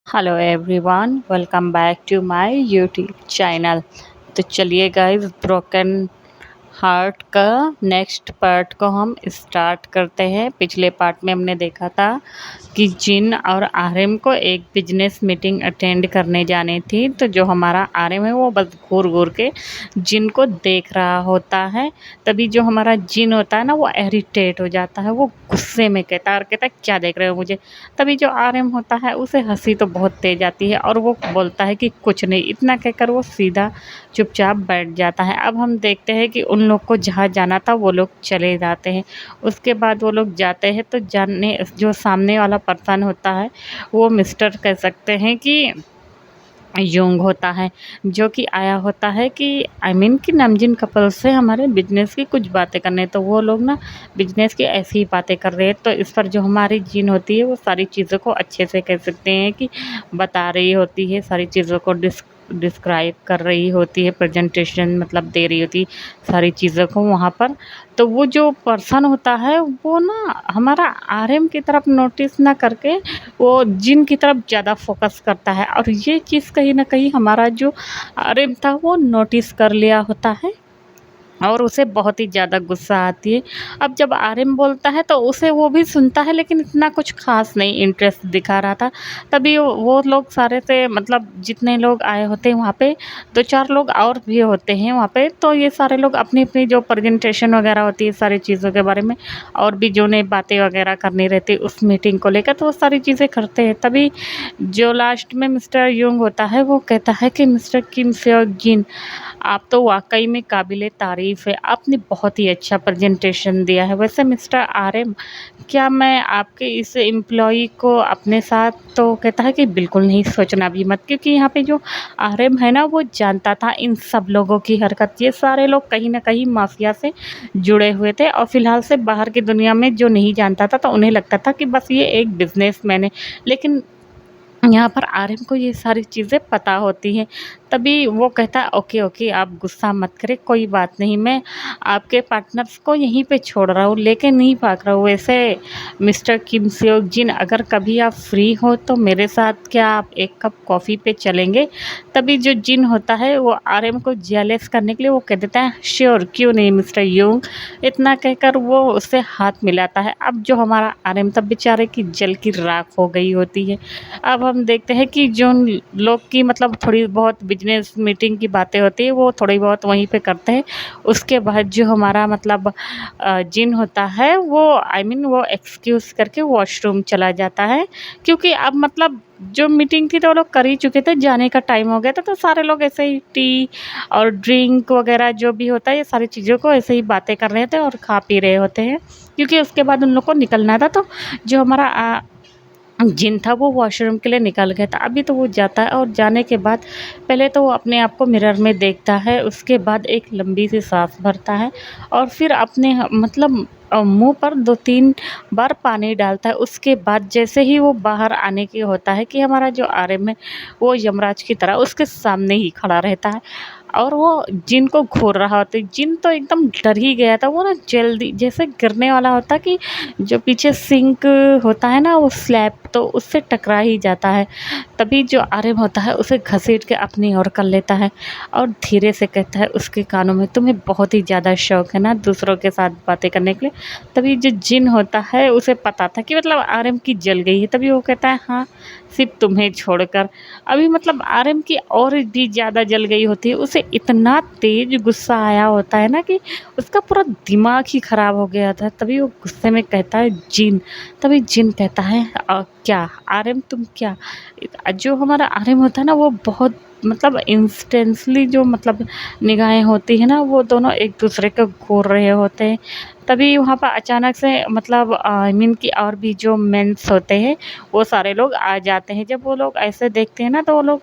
Hello everyone, welcome back to my YouTube channel. तो चलिए guys, broken heart का next part को हम स्टार्ट करते हैं। पिछले पार्ट में हमने देखा था कि जिन और आरएम को एक बिजनेस मीटिंग अटेंड करने जानी थी। तो जो हमारा आरएम है वो बस घूर घूर के जिन को देख रहा होता है। तभी जो हमारा जिन होता है ना, वो इरिटेट हो जाता है, वो गुस्से में कहता है और कहता है क्या देख रहे हो मुझे। तभी जो आरएम होता है उसे हंसी तो बहुत तेज आती है और वो बोलता है कि कुछ नहीं। इतना कहकर वो सीधा चुपचाप बैठ जाता है। अब हम देखते हैं कि उन लोग को जहाँ जाना था वो लोग चले जाते हैं। उसके बाद वो लोग जाते हैं तो जाने जो सामने वाला पर्सन होता है वो मिस्टर कह सकते हैं कि यूंग होता है, जो कि आया होता है कि कि नामजीन कपल से हमारे बिजनेस की कुछ बातें करने। तो वो लोग ना बिजनेस की ऐसी ही बातें कर रहे हैं। तो इस पर जो हमारी जीन होती है वो सारी चीज़ों को अच्छे से कह सकते हैं कि बता रही होती है, सारी चीज़ों को डिस्क्राइब कर रही होती है, प्रेजेंटेशन मतलब दे रही होती है सारी चीज़ों को वहाँ पर। तो वो जो पर्सन होता है वो ना हमारा आरएम की तरफ नोटिस ना करके वो जिन की तरफ ज़्यादा फोकस करता है। और ये चीज़ कहीं न कहीं हमारा जो आरएम था वो नोटिस कर लिया होता है और उसे बहुत ही ज़्यादा गुस्सा आती है। अब जब आरएम बोलता है तो उसे वो भी सुनता है, लेकिन इतना कुछ ख़ास नहीं इंटरेस्ट दिखा रहा था। तभी वो लोग सारे से मतलब जितने लोग आए होते हैं वहाँ पे 2-4 लोग और भी होते हैं वहाँ पे। तो ये सारे लोग अपनी-अपनी जो प्रेजेंटेशन वग़ैरह होती है सारी चीज़ों के बारे में और भी जो उन्हें बातें वग़ैरह करनी रहती है उस मीटिंग को लेकर, तो वो सारी चीज़ें करते हैं। तभी जो लास्ट में मिस्टर युंग होता है वो कहता है कि मिस्टर किम सेओक जिन, आप तो वाक़ई में काबिल-ए-तारीफ़ है। आपने बहुत ही अच्छा प्रेज़ेंटेशन दिया है। वैसे मिस्टर आरएम, क्या मैं आपके इस एम्प्लॉयी को अपने साथ, तो कहता है कि बिल्कुल नहीं, सोचना भी मत। क्योंकि यहाँ पे जो आरएम है ना वो जानता था इन सब लोगों की हरकत। ये सारे लोग कहीं न कहीं माफ़िया से जुड़े हुए थे और फ़िलहाल से बाहर की दुनिया में जो नहीं जानता था तो उन्हें लगता था कि बस ये एक बिज़नेसमैन है। लेकिन यहाँ पर आरएम को ये सारी चीज़ें पता होती हैं। तभी वो कहता है ओके, ओके, आप गुस्सा मत करें, कोई बात नहीं, मैं आपके पार्टनर्स को यहीं पे छोड़ रहा हूँ, लेके नहीं भाग रहा हूँ। वैसे मिस्टर किम सेओक जिन, अगर कभी आप फ्री हो तो मेरे साथ क्या आप एक कप कॉफ़ी पे चलेंगे? तभी जो जिन होता है वो आरएम को जेलस करने के लिए वो कह देता है श्योर, क्यों नहीं मिस्टर यूंग। इतना कहकर वो उससे हाथ मिलाता है। अब जो हमारा आरएम तब बेचारे की जल की राख हो गई होती है। अब हम देखते हैं कि जो उन लोग की मतलब थोड़ी बहुत बिजनेस मीटिंग की बातें होती है वो थोड़ी बहुत वहीं पे करते हैं। उसके बाद जो हमारा मतलब जिन होता है वो वो एक्सक्यूज़ करके वॉशरूम चला जाता है। क्योंकि अब मतलब जो मीटिंग थी तो वो लोग कर ही चुके थे, जाने का टाइम हो गया था। तो सारे लोग ऐसे ही टी और ड्रिंक वगैरह जो भी होता है ये सारी चीज़ों को ऐसे ही बातें कर रहे थे और खा पी रहे होते हैं। क्योंकि उसके बाद उन लोग को निकलना था। तो जो हमारा जिन था वो वॉशरूम के लिए निकल गया था। अभी तो वो जाता है और जाने के बाद पहले तो वो अपने आप को मिरर में देखता है, उसके बाद एक लंबी सी साँस भरता है और फिर अपने मतलब मुँह पर 2-3 बार पानी डालता है। उसके बाद जैसे ही वो बाहर आने की होता है कि हमारा जो आरएम है वो यमराज की तरह उसके सामने ही खड़ा रहता है और वो जिन को घूर रहा होता है। जिन तो एकदम डर ही गया था। वो ना जल्दी जैसे गिरने वाला होता कि जो पीछे सिंक होता है ना वो स्लैब, तो उससे टकरा ही जाता है। तभी जो आरएम होता है उसे घसीट के अपनी ओर कर लेता है और धीरे से कहता है उसके कानों में, तुम्हें बहुत ही ज़्यादा शौक है ना दूसरों के साथ बातें करने के लिए। तभी जो जिन होता है उसे पता था कि मतलब आरएम की जल गई है। तभी वो कहता है हाँ, सिर्फ तुम्हें छोड़कर। अभी मतलब आरएम की और भी ज़्यादा जल गई होती है। उसे इतना तेज गुस्सा आया होता है ना कि उसका पूरा दिमाग ही ख़राब हो गया था। तभी वो गुस्से में कहता है जिन। तभी जिन कहता है क्या आरएम तुम क्या। जो हमारा आरएम होता है ना वो बहुत मतलब इंस्टेंटली जो मतलब निगाहें होती है ना वो दोनों एक दूसरे को घूर रहे होते हैं। तभी वहाँ पर अचानक से मतलब कि और भी जो मेंस होते हैं वो सारे लोग आ जाते हैं। जब वो लोग ऐसे देखते हैं ना तो वो लोग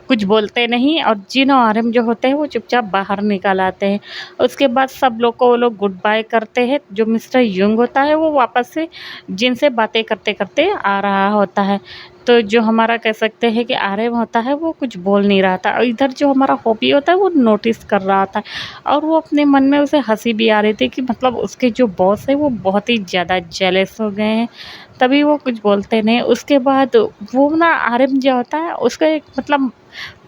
कुछ बोलते नहीं और जिन और आरएम जो होते हैं वो चुपचाप बाहर निकल आते हैं। उसके बाद सब लोग को वो लोग गुड बाय करते हैं। जो मिस्टर युंग होता है वो वापस से जिन से बातें करते-करते आ रहा होता है। तो जो हमारा कह सकते हैं कि आर्यन होता है वो कुछ बोल नहीं रहा था और इधर जो हमारा हॉबी होता है वो नोटिस कर रहा था और वो अपने मन में उसे हँसी भी आ रही थी कि मतलब उसके जो बॉस है वो बहुत ही ज़्यादा जेलस हो गए हैं, तभी वो कुछ बोलते नहीं। उसके बाद वो ना आर्यन जो होता है उसका एक मतलब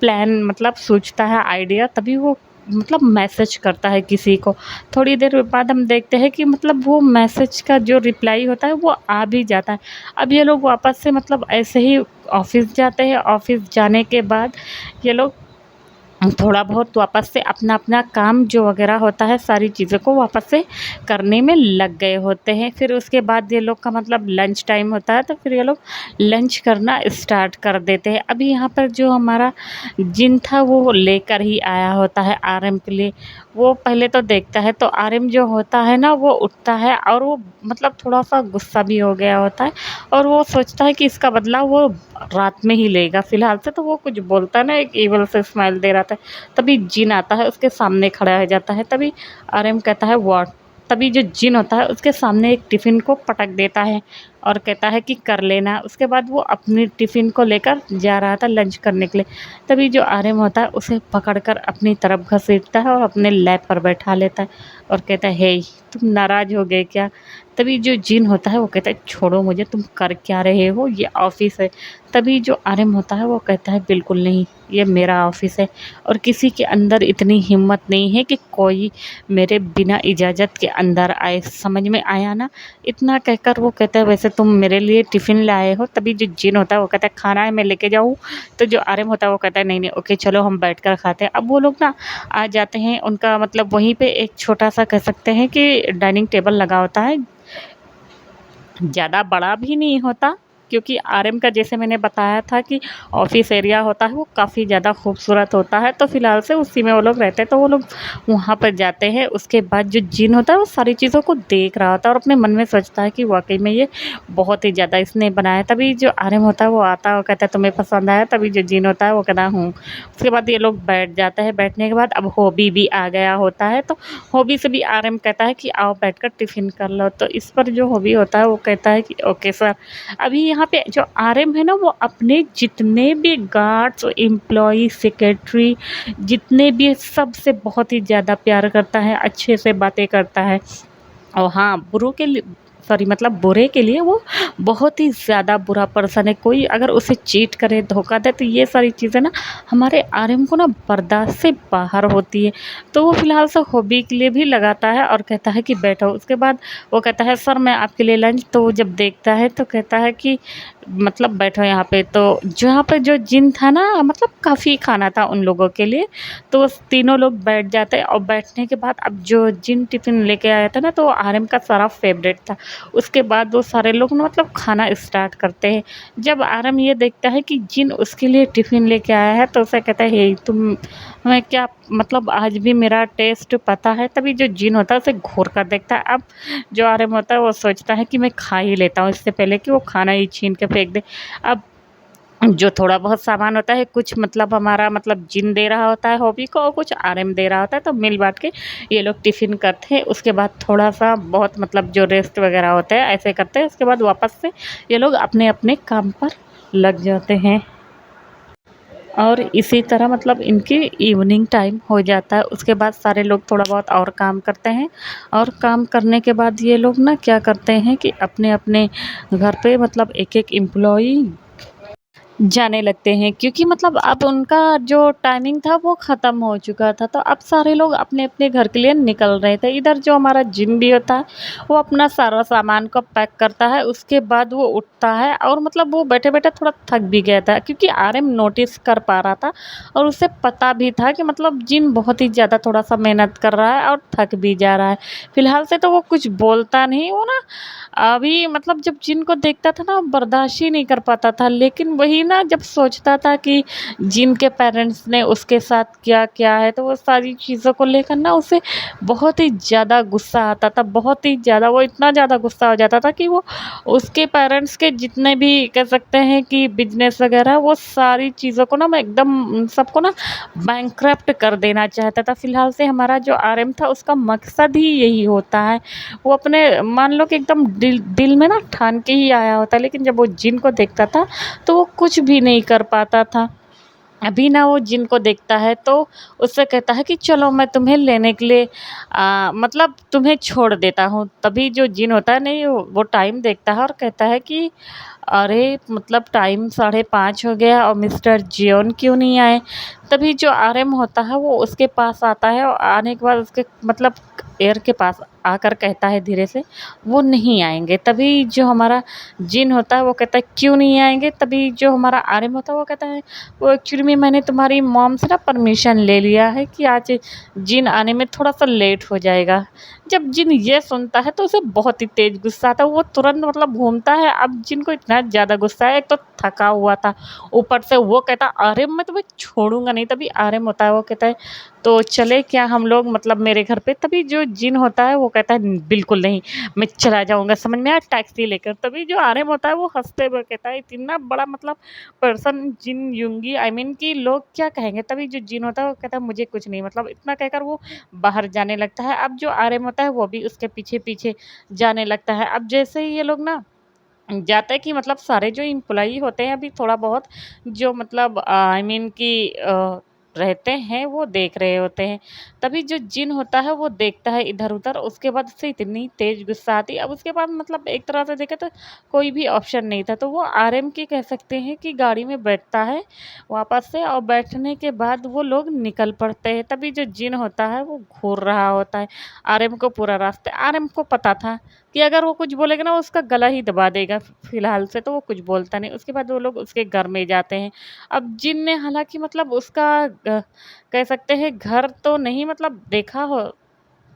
प्लान मतलब सोचता है आइडिया, तभी वो मतलब मैसेज करता है किसी को। थोड़ी देर बाद हम देखते हैं कि मतलब वो मैसेज का जो रिप्लाई होता है वो आ भी जाता है। अब ये लोग वापस से मतलब ऐसे ही ऑफ़िस जाते हैं, ऑफ़िस जाने के बाद ये लोग थोड़ा बहुत वापस से अपना-अपना काम जो वग़ैरह होता है सारी चीज़ों को वापस से करने में लग गए होते हैं। फिर उसके बाद ये लोग का मतलब लंच टाइम होता है तो फिर ये लोग लंच करना स्टार्ट कर देते हैं। अभी यहाँ पर जो हमारा जिन था वो लेकर ही आया होता है आरएम के लिए। वो पहले तो देखता है तो आरएम जो होता है ना वो उठता है और वो मतलब थोड़ा-सा गुस्सा भी हो गया होता है और वो सोचता है कि इसका बदला वो रात में ही लेगा फ़िलहाल से, तो वो कुछ बोलता है ना, एक ईविल से स्माइल दे रहा था। तभी जिन आता है उसके सामने खड़ा हो जाता है, तभी आर्यन कहता है व्हाट? तभी जो जिन होता है उसके सामने एक टिफ़िन को पटक देता है और कहता है कि कर लेना। उसके बाद वो अपनी टिफ़िन को लेकर जा रहा था लंच करने के लिए, तभी जो आर्यन होता है उसे पकड़कर अपनी तरफ घसीटता है और अपने लैप पर बैठा लेता है और कहता है हे तुम नाराज़ हो गए क्या? तभी जो जिन होता है वो कहता है छोड़ो मुझे, तुम कर क्या रहे हो? ये ऑफ़िस है। तभी जो आर्यन होता है वो कहता है बिल्कुल नहीं, ये मेरा ऑफ़िस है और किसी के अंदर इतनी हिम्मत नहीं है कि कोई मेरे बिना इजाज़त के अंदर आए, समझ में आया ना? इतना कहकर वो कहता है वैसे तुम मेरे लिए टिफ़िन लाए हो? तभी जो जिन होता है वो कहता है खाना है मैं लेके जाऊँ? तो जो आर्यन होता है वो कहता है नहीं, नहीं ओके चलो हम बैठकर खाते हैं। अब वो लोग ना आ जाते हैं, उनका मतलब वहीं पे एक छोटा-सा कह सकते हैं कि डाइनिंग टेबल लगा होता है। ज़्यादा बड़ा भी नहीं होता, क्योंकि आरएम का जैसे मैंने बताया था कि ऑफ़िस एरिया होता है वो काफ़ी ज़्यादा खूबसूरत होता है, तो फ़िलहाल से उसी में वो लोग रहते हैं, तो वो लोग वहाँ पर जाते हैं। उसके बाद जो जिन होता है वो सारी चीज़ों को देख रहा होता है और अपने मन में सोचता है कि वाक़ई में ये बहुत ही ज़्यादा इसने बनाया है। तभी जो आरएम होता है वो आता है और कहता है तुम्हें पसंद आया? तभी जो जिन होता है वो कहता है हूँ। उसके बाद ये लोग बैठ जाते हैं, बैठने के बाद अब हॉबी भी आ गया होता है, तो हॉबी से भी आरएम कहता है कि आओ बैठकर टिफ़िन कर लो। तो इस पर जो हॉबी होता है वो कहता है कि ओके सर। अभी यहाँ पे जो आरएम है ना वो अपने जितने भी गार्ड्स, एम्प्लॉई, सेक्रेटरी जितने भी सबसे बहुत ही ज़्यादा प्यार करता है, अच्छे से बातें करता है। और हाँ, बुरों के लिए सॉरी मतलब बुरे के लिए वो बहुत ही ज़्यादा बुरा पर्सन है। कोई अगर उसे चीट करे, धोखा दे तो ये सारी चीज़ें ना हमारे आरएम को ना बर्दाश्त से बाहर होती है। तो वो फ़िलहाल से हॉबी के लिए भी लगाता है और कहता है कि बैठो। उसके बाद वो कहता है सर मैं आपके लिए लंच, तो वो जब देखता है तो कहता है कि मतलब बैठो यहाँ पे। तो जहाँ पे जो जिन था ना मतलब काफ़ी खाना था उन लोगों के लिए, तो वो तीनों लोग बैठ जाते हैं और बैठने के बाद अब जो जिन टिफ़िन लेके आया था ना तो वो आरएम का सारा फ़ेवरेट था। उसके बाद वो सारे लोग ना मतलब खाना स्टार्ट करते हैं। जब आरएम ये देखता है कि जिन उसके लिए टिफ़िन लेके आया है तो उसे कहता है हे तुम हमें क्या मतलब आज भी मेरा टेस्ट पता है? तभी जो जिन होता है उसे घूर कर देखता है। अब जो आरएम होता है वो सोचता है कि मैं खा ही लेता हूँ इससे पहले कि वो खाना ही छीन के फेंक दे। अब जो थोड़ा बहुत सामान होता है कुछ मतलब हमारा मतलब जिन दे रहा होता है हॉबी को और कुछ आरएम दे रहा होता है, तो मिल बाँट के ये लोग टिफ़िन करते हैं। उसके बाद थोड़ा-सा बहुत मतलब जो रेस्ट वग़ैरह होते हैं ऐसे करते हैं। उसके बाद वापस से ये लोग अपने-अपने काम पर लग जाते हैं और इसी तरह मतलब इनकी इवनिंग टाइम हो जाता है। उसके बाद सारे लोग थोड़ा बहुत और काम करते हैं और काम करने के बाद ये लोग ना क्या करते हैं कि अपने-अपने घर पे मतलब एक-एक एम्प्लॉयी जाने लगते हैं, क्योंकि मतलब अब उनका जो टाइमिंग था वो ख़त्म हो चुका था, तो अब सारे लोग अपने-अपने घर के लिए निकल रहे थे। इधर जो हमारा जिम भी होता है, वो अपना सारा सामान को पैक करता है, उसके बाद वो उठता है और मतलब वो बैठे-बैठे थोड़ा थक भी गया था, क्योंकि आरएम नोटिस कर पा रहा था और उसे पता भी था कि मतलब जिन बहुत ही ज़्यादा थोड़ा-सा मेहनत कर रहा है और थक भी जा रहा है। फ़िलहाल से तो वो कुछ बोलता नहीं, वो ना अभी मतलब जब जिन को देखता था ना बर्दाश्त ही नहीं कर पाता था, लेकिन वही ना जब सोचता था कि जिनके पेरेंट्स ने उसके साथ क्या-क्या है, तो वो सारी चीज़ों को लेकर ना उसे बहुत ही ज़्यादा गुस्सा आता था, बहुत ही ज़्यादा। वो इतना ज़्यादा गुस्सा हो जाता था कि वो उसके पेरेंट्स के जितने भी कह सकते हैं कि बिज़नेस वग़ैरह, वो सारी चीज़ों को ना मैं एकदम सबको ना बैंकरप्ट कर देना चाहता था। फ़िलहाल से हमारा जो आरएम था उसका मकसद ही यही होता है। वो अपने मान लो कि एकदम दिल दिल में ना ठान के ही आया होता है, लेकिन जब वो जिन को देखता था तो वो कुछ भी नहीं कर पाता था। अभी ना वो जिन को देखता है तो उससे कहता है कि चलो मैं तुम्हें लेने के लिए मतलब तुम्हें छोड़ देता हूँ। तभी जो जिन होता है नहीं, वो टाइम देखता है और कहता है कि अरे मतलब टाइम 5:30 हो गया और मिस्टर जियोन क्यों नहीं आए? तभी जो आरएम होता है वो उसके पास आता है और आने के बाद उसके मतलब एयर के पास आकर कहता है धीरे से, वो नहीं आएँगे। तभी जो हमारा जिन होता है वो कहता है क्यों नहीं आएँगे? तभी जो हमारा आरएम होता है वो कहता है, वो एक्चुअली में मैंने तुम्हारी मॉम से ना परमिशन ले लिया है कि आज जिन आने में थोड़ा-सा लेट हो जाएगा। जब जिन ये सुनता है तो उसे बहुत ही तेज़ गुस्सा आता है, वो तुरंत मतलब घूमता है। अब जिन को इतना ज़्यादा गुस्सा है, एक तो थका हुआ था, ऊपर से वो कहता अरे मैं तुम्हें छोड़ूँगा नहीं। तभी आरएम होता है वो कहता है तो चले क्या हम लोग मतलब मेरे घर पे? तभी जो जिन होता है वो कहता है बिल्कुल नहीं, मैं चला जाऊँगा, समझ में आया, टैक्सी लेकर। तभी जो आरएम होता है वो हँसते हुए कहता है इतना बड़ा मतलब पर्सन जिन यूँगी, आई मीन कि लोग क्या कहेंगे? तभी जो जिन होता है वो कहता है मुझे कुछ नहीं मतलब, इतना कहकर वो बाहर जाने लगता है। अब जो आरएम होता है वो भी उसके पीछे-पीछे जाने लगता है। अब जैसे ही ये लोग ना जाता है कि मतलब सारे जो एम्प्लॉयी होते हैं अभी थोड़ा बहुत जो मतलब आई मीन कि रहते हैं वो देख रहे होते हैं। तभी जो जिन होता है वो देखता है इधर-उधर, उसके बाद उससे इतनी तेज़ गुस्सा आती है। अब उसके बाद मतलब एक तरह से देखें तो कोई भी ऑप्शन नहीं था, तो वो आरएम की कह सकते हैं कि गाड़ी में बैठता है वापस से, और बैठने के बाद वो लोग निकल पड़ते हैं। तभी जो जिन होता है वो घूर रहा होता है आरएम को पूरा रास्ते। आरएम को पता था कि अगर वो कुछ बोलेगा ना उसका गला ही दबा देगा फ़िलहाल से, तो वो कुछ बोलता नहीं। उसके बाद वो लोग उसके घर में जाते हैं। अब जिन ने हालाँकि मतलब उसका कह सकते हैं घर तो नहीं मतलब देखा हो,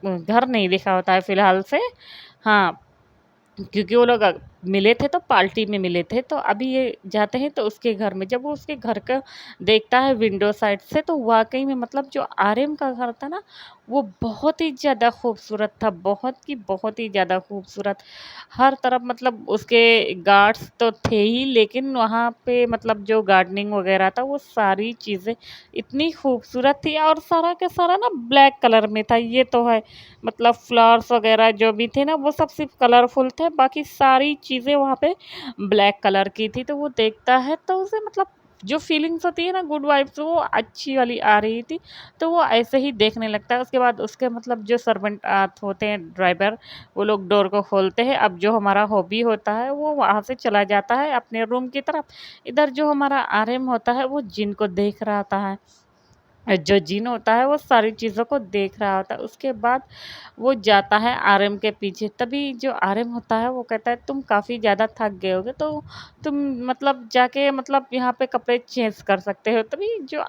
घर नहीं देखा होता है फ़िलहाल से। हाँ। क्योंकि वो लोग मिले थे तो पार्टी में मिले थे, तो अभी ये जाते हैं तो उसके घर में। जब वो उसके घर का देखता है विंडो साइड से तो वाक़ई में मतलब जो आर्यन का घर था ना, वो बहुत ही ज़्यादा खूबसूरत था, बहुत ही ज़्यादा खूबसूरत। हर तरफ मतलब उसके गार्ड्स तो थे ही, लेकिन वहाँ पे मतलब जो गार्डनिंग वग़ैरह था वो सारी चीज़ें इतनी खूबसूरत थी, और सारा का सारा ना ब्लैक कलर में था, ये तो है। मतलब फ्लावर्स वगैरह जो भी थे ना वो सब सिर्फ कलरफुल थे, बाकी सारी चीज़ें वहाँ पे ब्लैक कलर की थी। तो वो देखता है तो उसे मतलब जो फीलिंग्स होती है ना गुड वाइब्स, वो अच्छी वाली आ रही थी, तो वो ऐसे ही देखने लगता है। उसके बाद उसके मतलब जो सर्वेंट होते हैं ड्राइवर, वो लोग डोर को खोलते हैं। अब जो हमारा हॉबी होता है वो वहाँ से चला जाता है अपने रूम की तरफ। इधर जो हमारा आर्यन होता है वो जिन को देख रहा होता है, जो जिन होता है वो सारी चीज़ों को देख रहा होता है। उसके बाद वो जाता है आरएम के पीछे। तभी जो आरएम होता है वो कहता है तुम काफ़ी ज़्यादा थक गए होगे, तो तुम मतलब जाके मतलब यहाँ पे कपड़े चेंज कर सकते हो। तभी जो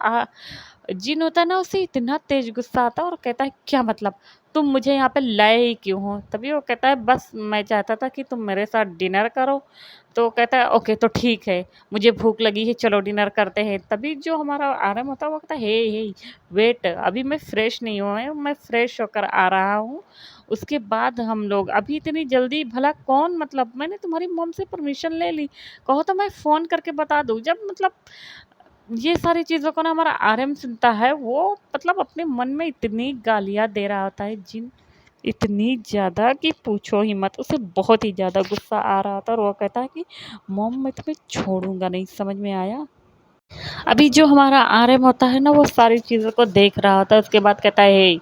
जिन होता है ना उसे इतना तेज़ गुस्सा आता है और कहता है क्या मतलब, तुम मुझे यहाँ पे लाए ही क्यों हो? तभी वो कहता है बस मैं चाहता था कि तुम मेरे साथ डिनर करो। तो कहता है ओके तो ठीक है, मुझे भूख लगी है, चलो डिनर करते हैं। तभी जो हमारा आरएम होता है वो कहता है हे हे वेट, अभी मैं फ्रेश नहीं हुआ है, मैं फ्रेश होकर आ रहा हूँ। उसके बाद हम लोग अभी इतनी जल्दी भला कौन, मतलब मैंने तुम्हारी मॉम से परमिशन ले ली, कहो तो मैं फ़ोन करके बता दूँ। जब मतलब ये सारी चीज़ों को ना हमारा आरएम सुनता है, वो मतलब अपने मन में इतनी गालियाँ दे रहा होता है जिन, इतनी ज़्यादा कि पूछो ही मत। उसे बहुत ही ज़्यादा गुस्सा आ रहा था और वो कहता है कि मॉम मैं तुम्हें छोड़ूँगा नहीं, समझ में आया? अभी जो हमारा आरएम होता है ना वो सारी चीज़ों को देख रहा होता है। उसके बाद कहता है हे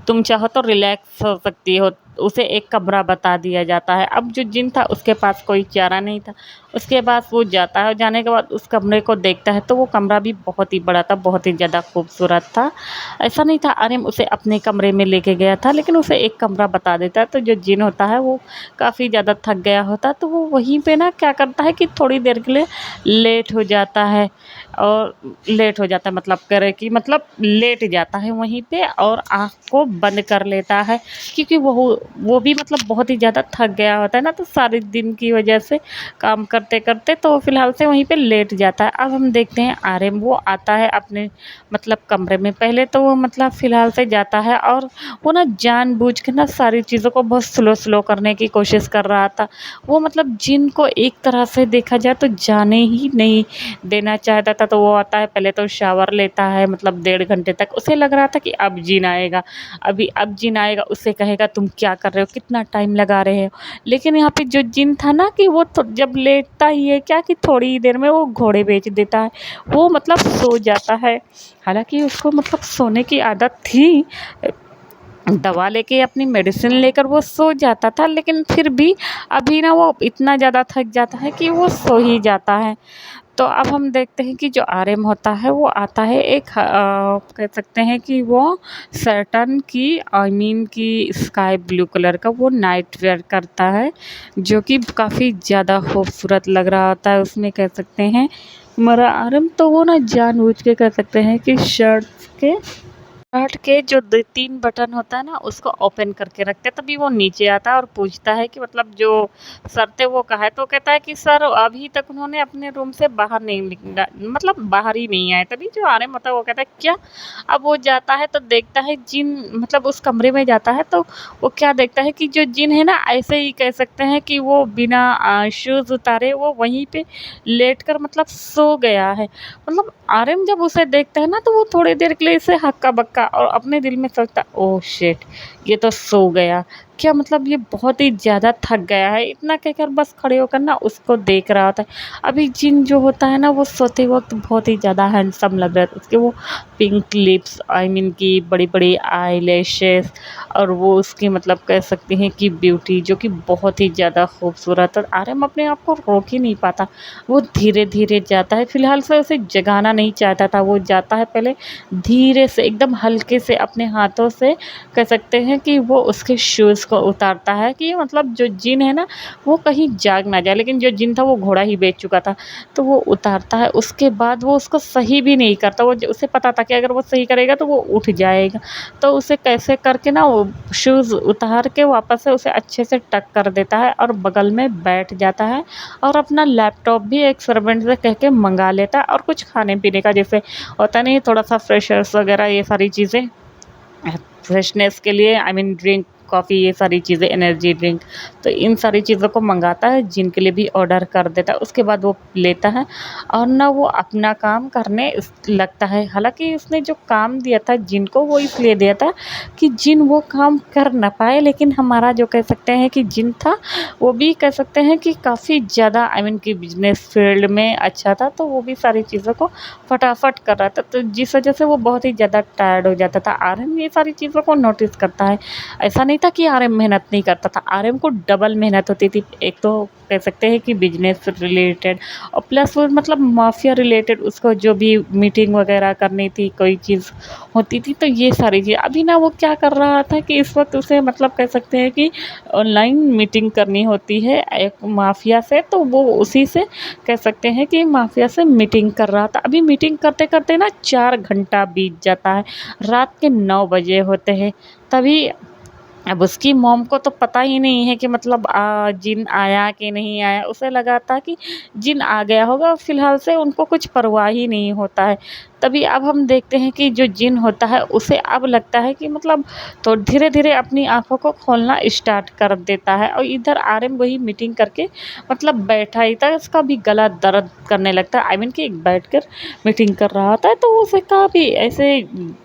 तुम चाहो तो रिलैक्स हो सकती हो। उसे एक कमरा बता दिया जाता है। अब जो जिन था उसके पास कोई चारा नहीं था। उसके बाद वो जाता है और जाने के बाद उस कमरे को देखता है तो वो कमरा भी बहुत ही बड़ा था, बहुत ही ज़्यादा खूबसूरत था। ऐसा नहीं था आर्यन उसे अपने कमरे में लेके गया था, लेकिन उसे एक कमरा बता देता है। तो जो जिन होता है वो काफ़ी ज़्यादा थक गया होता है, तो वो वहीं पे ना क्या करता है कि थोड़ी देर के लिए लेट हो जाता है, और लेट हो जाता है मतलब करे कि मतलब लेट जाता है वहीं पे और आँख को बंद कर लेता है, क्योंकि वो भी मतलब बहुत ही ज़्यादा थक गया होता है ना, तो सारे दिन की वजह से काम करते-करते तो फ़िलहाल से वहीं पे लेट जाता है। अब हम देखते हैं आर्यन, वो आता है अपने मतलब कमरे में। पहले तो वो मतलब फ़िलहाल से जाता है और वो ना जानबूझ के ना सारी चीज़ों को बहुत स्लो-स्लो करने की कोशिश कर रहा था। वो मतलब जिन को एक तरह से देखा जाए तो जाने ही नहीं देना चाहता था। तो वो आता है, पहले तो शावर लेता है मतलब 1.5 घंटे तक। उसे लग रहा था कि अब जिन आएगा, अब जिन आएगा, उससे कहेगा तुम क्या कर रहे हो? कितना टाइम लगा रहे हो? लेकिन यहाँ पे जो जिन था ना कि वो तो जब लेटता ही है क्या कि थोड़ी ही देर में वो घोड़े बेच देता है। वो मतलब सो जाता है। हालाँकि उसको मतलब सोने की आदत थी, दवा लेके अपनी मेडिसिन लेकर वो सो जाता था, लेकिन फिर भी अभी ना वो इतना ज़्यादा थक जाता है कि वो सो ही जाता है। तो अब हम देखते हैं कि जो आर्यन होता है वो आता है एक कह सकते हैं कि वो सर्टन की आई मीन कि स्काई ब्लू कलर का वो नाइट वेयर करता है, जो कि काफ़ी ज़्यादा खूबसूरत लग रहा होता है उसमें, कह सकते हैं। मगर आर्यन तो वो ना जानबूझ के कह सकते हैं कि शर्ट के जो 3 बटन होता है ना उसको ओपन करके रखते हैं, तभी वो नीचे आता है और पूछता है कि मतलब जो सर थे वो कहाँ है? तो कहता है कि सर अभी तक उन्होंने अपने रूम से बाहर नहीं निकला, मतलब बाहर ही नहीं आए। तभी जो आर्यन होता है वो कहता है क्या? अब वो जाता है तो देखता है जिन, मतलब उस कमरे में जाता है तो वो क्या देखता है कि जो जिन है ना, ऐसे ही कह सकते हैं कि वो बिना शूज़ उतारे वो वहीं पे लेटकर मतलब सो गया है। मतलब आर्यन जब उसे देखता है ना तो वो थोड़ी देर के लिए इसे हक्का-बक्का और अपने दिल में सोचता है ओह शिट! ये तो सो गया। क्या मतलब ये बहुत ही ज़्यादा थक गया है। इतना कहकर बस खड़े होकर ना उसको देख रहा होता है। अभी जिन जो होता है ना वो सोते वक़्त बहुत ही ज़्यादा हैंडसम लग रहा था। उसके वो पिंक लिप्स आई मीन कि बड़ी-बड़ी आईलैशेज़ और वो उसकी मतलब कह सकते हैं कि ब्यूटी जो कि बहुत ही ज़्यादा खूबसूरत, और आर्यन अपने आप को रोक ही नहीं पाता। वो धीरे-धीरे जाता है, फ़िलहाल से उसे जगाना नहीं चाहता था। वो जाता है पहले धीरे से एकदम हल्के से अपने हाथों से कह सकते हैं कि वो उसके शूज़ को उतारता है कि मतलब जो जिन है ना वो कहीं जाग ना जाए। लेकिन जो जिन था वो घोड़ा ही बेच चुका था, तो वो उतारता है। उसके बाद वो उसको सही भी नहीं करता। उसे पता था कि अगर वो सही करेगा तो वो उठ जाएगा। तो उसे कैसे करके ना वो शूज़ उतार के वापस से उसे अच्छे से टक कर देता है और बगल में बैठ जाता है और अपना लैपटॉप भी एक सर्वेंट से कह के मँगा लेता है और कुछ खाने-पीने का जैसे होता नहीं है थोड़ा-सा फ्रेशर्स वग़ैरह ये सारी चीज़ें, फ्रेशनेस के लिए आई मीन ड्रिंक, कॉफ़ी, ये सारी चीज़ें, एनर्जी ड्रिंक, तो इन सारी चीज़ों को मँगाता है, जिनके लिए भी ऑर्डर कर देता है। उसके बाद वो लेता है और ना वो अपना काम करने लगता है। हालाँकि उसने जो काम दिया था जिन को वो इसलिए दिया था कि जिन वो काम कर ना पाए, लेकिन हमारा जो कह सकते हैं कि जिन था वो भी कह सकते हैं कि काफ़ी ज़्यादा आई मीन कि बिज़नेस फ़ील्ड में अच्छा था, तो वो भी सारी चीज़ों को फटाफट कर रहा था। तो जिस वज़ह से वो बहुत ही ज़्यादा टायर्ड हो जाता था। आर्यन ये सारी चीज़ों को नोटिस करता है। ऐसा नहीं था कि आर्यन मेहनत नहीं करता था, आर्यन को डबल मेहनत होती थी। एक तो कह सकते हैं कि बिज़नेस रिलेटेड और प्लस वो मतलब माफ़िया रिलेटेड उसको जो भी मीटिंग वग़ैरह करनी थी, कोई चीज़ होती थी, तो ये सारी चीज़। अभी ना वो क्या कर रहा था कि इस वक़्त उसे मतलब कह सकते हैं कि ऑनलाइन मीटिंग करनी होती है एक माफ़िया से, तो वो उसी से कह सकते हैं कि माफ़िया से मीटिंग कर रहा था। अभी मीटिंग करते-करते ना 4 घंटा बीत जाता है, रात के 9 बजे होते हैं। तभी अब उसकी मॉम को तो पता ही नहीं है कि मतलब जिन आया कि नहीं आया। उसे लगा था कि जिन आ गया होगा, फ़िलहाल से उनको कुछ परवाह ही नहीं होता है। तभी अब हम देखते हैं कि जो जिन होता है उसे अब लगता है कि मतलब तो धीरे-धीरे अपनी आँखों को खोलना स्टार्ट कर देता है और इधर आर्यन वही मीटिंग करके मतलब बैठा ही था, उसका भी गला दर्द करने लगता है। आई मीन कि बैठकर मीटिंग कर रहा होता है, तो उसे कहा भी ऐसे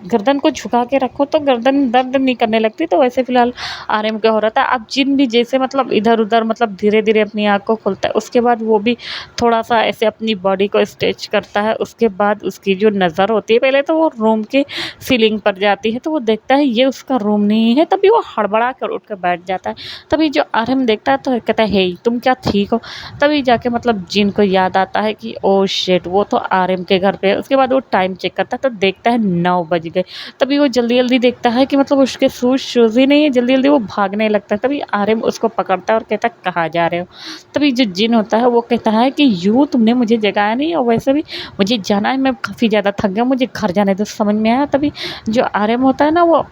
गर्दन को झुका के रखो तो गर्दन दर्द नहीं करने लगती। तो वैसे फ़िलहाल आर्यन क्या हो रहा था, अब जिन भी जैसे मतलब इधर-उधर मतलब धीरे-धीरे अपनी आँख को खोलता है, उसके बाद वो भी थोड़ा-सा ऐसे अपनी बॉडी को स्ट्रेच करता है। उसके बाद उसकी जो नज़र होती है, पहले तो वो रूम के सीलिंग पर जाती है, तो वो देखता है ये उसका रूम नहीं है, तभी वो हड़बड़ा कर उठ के बैठ जाता है। तभी जो आर्यन देखता है तो कहता है, हे तुम क्या ठीक हो? तभी जाके मतलब जिन को याद आता है कि ओह शिट! वो तो आर्यन के घर पे है। उसके बाद वो टाइम चेक करता है तो देखता है 9 बज गए। तभी वो जल्दी-जल्दी देखता है कि मतलब उसके शूज़ ही नहीं है, जल्दी-जल्दी वो भागने लगता है। तभी आर्यन उसको पकड़ता है और कहता है, कहाँ जा रहे हो? तभी जो जिन होता है वो कहता है कि यूँ तुमने मुझे जगाया नहीं और वैसे भी मुझे जाना है, मैं काफ़ी ज़्यादा थक गया, मुझे घर जाने दो, समझ में आया? तभी जो आर्यन होता है ना वो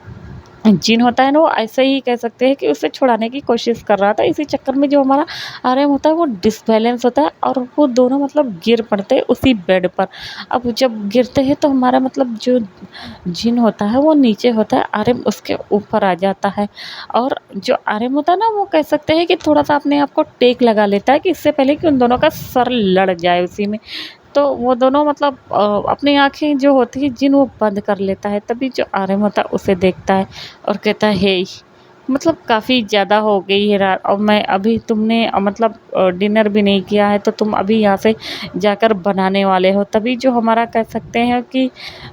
जिन होता है ना वो ऐसे ही कह सकते हैं कि उसे छुड़ाने की कोशिश कर रहा था। इसी चक्कर में जो हमारा आर्यन होता है वो डिसबैलेंस होता है और वो दोनों मतलब गिर पड़ते हैं उसी बेड पर। अब जब गिरते हैं तो हमारा मतलब जो जिन होता है वो नीचे होता है, आर्यन उसके ऊपर आ जाता है। और जो आर्यन होता है ना वो कह सकते हैं कि थोड़ा-सा अपने आप को टेक लगा लेता है कि इससे पहले कि उन दोनों का सर लड़ जाए उसी में। तो वो दोनों मतलब अपनी आँखें जो होती हैं जिन वो बंद कर लेता है, तभी जो आर्यन होता है उसे देखता है और कहता है, हे मतलब काफ़ी ज़्यादा हो गई है रात और मैं अभी तुमने मतलब डिनर भी नहीं किया है तो तुम अभी यहाँ से जाकर बनाने वाले हो। तभी जो हमारा कह सकते हैं कि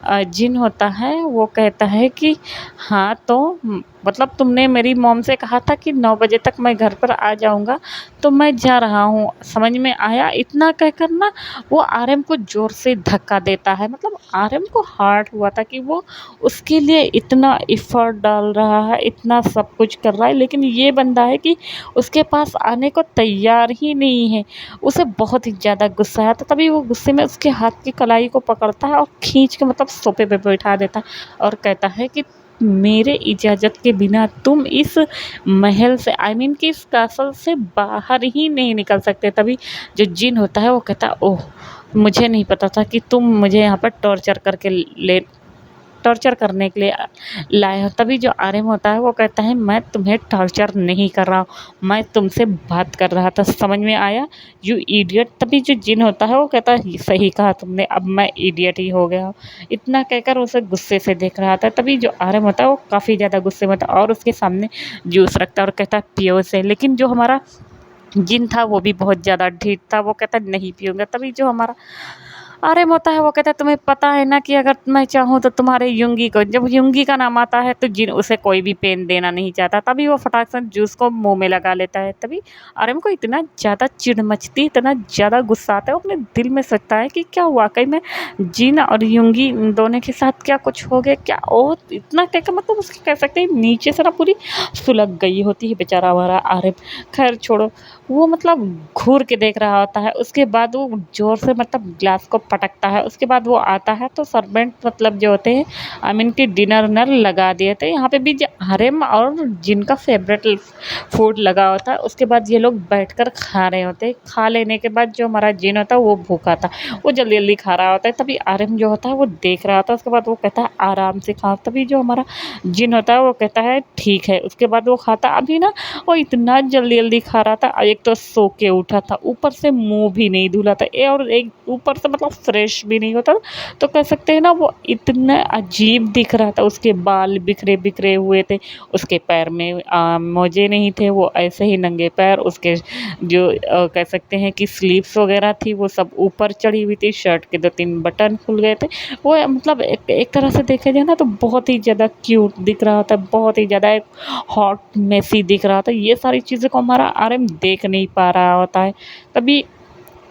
जिन होता है वो कहता है कि हाँ, तो मतलब तुमने मेरी मॉम से कहा था कि 9 बजे तक मैं घर पर आ जाऊँगा, तो मैं जा रहा हूँ, समझ में आया? इतना कहकर ना वो आर्यन को ज़ोर से धक्का देता है। मतलब आर्यन को हर्ट हुआ था कि वो उसके लिए इतना एफ़र्ट डाल रहा है, इतना सब कुछ कर रहा है, लेकिन ये बंदा है कि उसके पास आने को तैयार ही नहीं है। उसे बहुत ही ज़्यादा गुस्सा आया था, तभी वो गुस्से में उसके हाथ की कलाई को पकड़ता है और खींच के मतलब सोफ़े पे बैठा देता है और कहता है कि मेरे इजाज़त के बिना तुम इस महल से आई मीन कि इस कासल से बाहर ही नहीं निकल सकते। तभी जो जिन होता है वो कहता है, ओह! मुझे नहीं पता था कि तुम मुझे यहाँ पर टॉर्चर करने के लिए लाए हो। तभी जो आर्यन होता है वो कहता है, मैं तुम्हें टॉर्चर नहीं कर रहा हूँ, मैं तुमसे बात कर रहा था, समझ में आया यू इडियट। तभी जो जिन होता है वो कहता है, सही कहा तुमने, अब मैं इडियट ही हो गया हूँ। इतना कहकर उसे गुस्से से देख रहा था। तभी जो आर्यन होता है वो काफ़ी ज़्यादा गुस्से में था और उसके सामने जूस रखता है और कहता है, पियो इसे। लेकिन जो हमारा जिन था वो भी बहुत ज़्यादा ढीठ था, वो कहता है, नहीं पीऊँगा। तभी जो हमारा आर्यन होता है वो कहता है, तुम्हें पता है ना कि अगर मैं चाहूँ तो तुम्हारे युंगी को, जब युंगी का नाम आता है तो जिन उसे कोई भी पेन देना नहीं चाहता। तभी वो फटाक से जूस को मुँह में लगा लेता है। तभी आर्यन को इतना ज़्यादा चिढ़ मचती है, इतना ज़्यादा गुस्सा आता है, वो अपने दिल में सोचता है कि क्या वाक़ई में जिन और युंगी इन दोनों के साथ क्या कुछ हो गया क्या? और इतना कहकर मतलब उसकी कह सकते हैं नीचे से ना पूरी सुलग गई होती है बेचारा हमारा आर्यन। ख़ैर छोड़ो, वो मतलब घूर के देख रहा होता है, उसके बाद वो ज़ोर से मतलब ग्लास को पटकता है, उसके बाद वो आता है तो सर्वेंट मतलब जो होते हैं आई मीन कि डिनर लगा दिए थे। यहाँ पे भी आर्यन और जिनका फेवरेट फूड लगा होता है, उसके बाद ये लोग बैठकर खा रहे होते हैं। खा लेने के बाद जो हमारा जिन होता है वो भूखा था, वो जल्दी-जल्दी खा रहा होता है। तभी आर्यन जो होता है वो देख रहा होता है, उसके बाद वो कहता है, आराम से खाओ। तभी जो हमारा जिन होता है वो कहता है, ठीक है। उसके बाद वो खाता अभी ना वो इतना जल्दी-जल्दी खा रहा था, एक तो सो के उठा था, ऊपर से मुँह भी नहीं धुला था और एक ऊपर से मतलब फ्रेश भी नहीं होता। तो कह सकते हैं ना वो इतना अजीब दिख रहा था, उसके बाल बिखरे-बिखरे हुए थे, उसके पैर में मोजे नहीं थे, वो ऐसे ही नंगे पैर, उसके जो कह सकते हैं कि स्लीव्स वगैरह थी वो सब ऊपर चढ़ी हुई थी, शर्ट के 2-3 बटन खुल गए थे। वो मतलब एक एक तरह से देखा जाए ना तो बहुत ही ज़्यादा क्यूट दिख रहा था, बहुत ही ज़्यादा हॉट मेसी दिख रहा था। ये सारी चीज़ों को हमारा आर्यन देख नहीं पा रहा होता है। तभी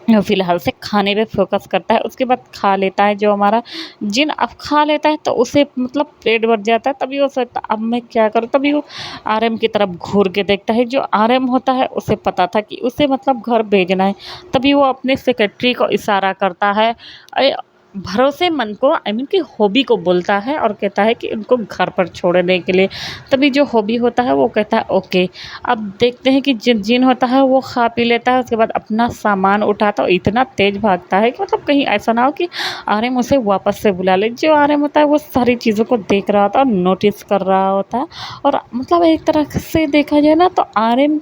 फ़िलहाल से खाने पे फ़ोकस करता है, उसके बाद खा लेता है जो हमारा जिन अब खा लेता है तो उसे मतलब पेट भर जाता है। तभी वो सोचता है अब मैं क्या करूँ? तभी वो आर्यन की तरफ घूर के देखता है। जो आर्यन होता है उसे पता था कि उसे मतलब घर भेजना है। तभी वो अपने सेक्रेटरी को इशारा करता है, अ, भरोसेमंद को आई मीन कि हॉबी को बोलता है और कहता है कि उनको घर पर छोड़ने के लिए। तभी जो हॉबी होता है वो कहता है, ओके। अब देखते हैं कि जिन होता है वो खा पी लेता है, उसके बाद अपना सामान उठाता है और इतना तेज़ भागता है कि मतलब कहीं ऐसा ना हो कि आर्यन उसे वापस से बुला ले। जो आर्यन होता है वो सारी चीज़ों को देख रहा होता है और नोटिस कर रहा होता है और मतलब एक तरह से देखा जाए ना तो आर्यन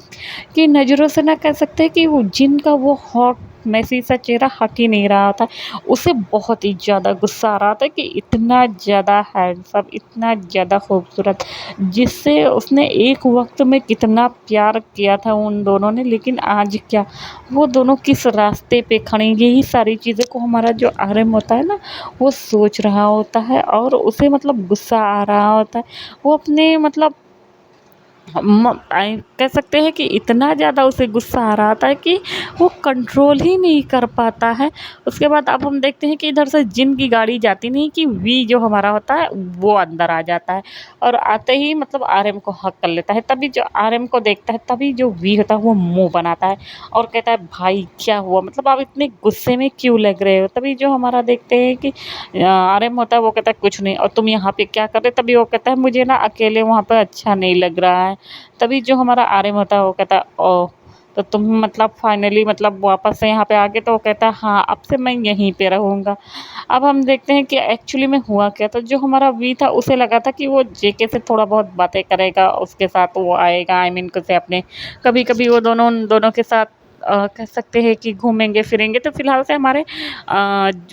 की नज़रों से ना कह सकते हैं कि वो जिन का वो हॉट मैसी सा चेहरा हट ही नहीं रहा होता। उसे बहुत ही ज़्यादा गुस्सा आ रहा था कि इतना ज़्यादा हैंडसम, इतना ज़्यादा खूबसूरत, जिससे उसने एक वक़्त में कितना प्यार किया था उन दोनों ने, लेकिन आज क्या, वो दोनों किस रास्ते पे खड़े हैं, यही सारी चीज़ों को हमारा जो आर्यन होता है ना, वो सोच रहा होता है और उसे मतलब गुस्सा आ रहा होता है। वो अपने मतलब कह सकते हैं कि इतना ज़्यादा उसे गुस्सा आ रहा था कि वो कंट्रोल ही नहीं कर पाता है। उसके बाद अब हम देखते हैं कि इधर से जिन की गाड़ी जाती नहीं कि वी जो हमारा होता है वो अंदर आ जाता है और आते ही मतलब आरएम को हक कर लेता है। तभी जो आरएम को देखता है तभी जो वी होता है वो मुँह बनाता है और कहता है भाई क्या हुआ? मतलब आप इतने गुस्से में क्यों लग रहे हो? तभी जो हमारा देखते हैं कि आरएम होता है वो कहता है कुछ नहीं और तुम यहाँ पे क्या कर रहे? तभी वो कहता है मुझे ना अकेले वहाँ पे अच्छा नहीं लग रहा है। तभी जो हमारा आर्यन होता है वो कहता है ओह! तो तुम मतलब फाइनली मतलब वापस से यहाँ पे आ गए तो वो कहता है हाँ, अब से मैं यहीं पे रहूँगा। अब हम देखते हैं कि एक्चुअली में हुआ क्या था, जो हमारा वी था उसे लगा था कि वो जेके से थोड़ा बहुत बातें करेगा, उसके साथ वो आएगा आई मीन उसे अपने कभी-कभी वो दोनों उन दोनों के साथ कह सकते हैं कि घूमेंगे-फिरेंगे तो फ़िलहाल से हमारे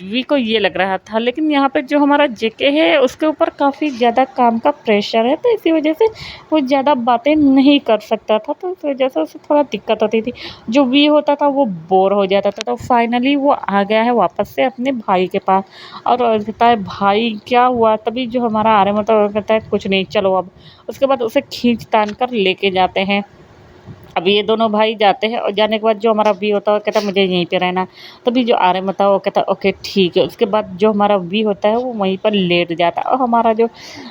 वी को ये लग रहा था। लेकिन यहाँ पे जो हमारा जेके है उसके ऊपर काफ़ी ज़्यादा काम का प्रेशर है, तो इसी वज़ह से वो ज़्यादा बातें नहीं कर सकता था, तो इस वजह से उसे थोड़ा दिक्कत होती थी। जो वी होता था वो बोर हो जाता था, तो फाइनली वो आ गया है वापस से अपने भाई के पास और कहता है भाई क्या हुआ? तभी जो हमारा आर्यन होता है वो कहता है कुछ नहीं चलो अब। उसके बाद उसे खींच-तान कर लेके जाते हैं। अब ये दोनों भाई जाते हैं और जाने के बाद जो हमारा वी होता है वो कहता है मुझे यहीं पे रहना है। तभी जो आर्यन होता है वो कहता है ओके ठीक है। उसके बाद जो हमारा वी होता है वो वहीं पर लेट जाता है और हमारा जो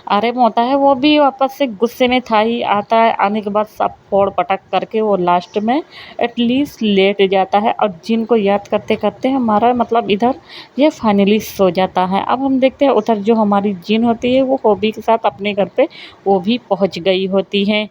आर्यन होता है वो भी वापस से गुस्से में था ही आता है। आने के बाद सब फोड़-पटक करके वो लास्ट में एटलीस्ट लेट जाता है और जिन को याद करते-करते हमारा मतलब इधर ये फाइनली सो जाता है। अब हम देखते हैं उधर जो हमारी जिन होती है वो हॉबी के साथ अपने घर पे वो भी पहुँच गई होती है।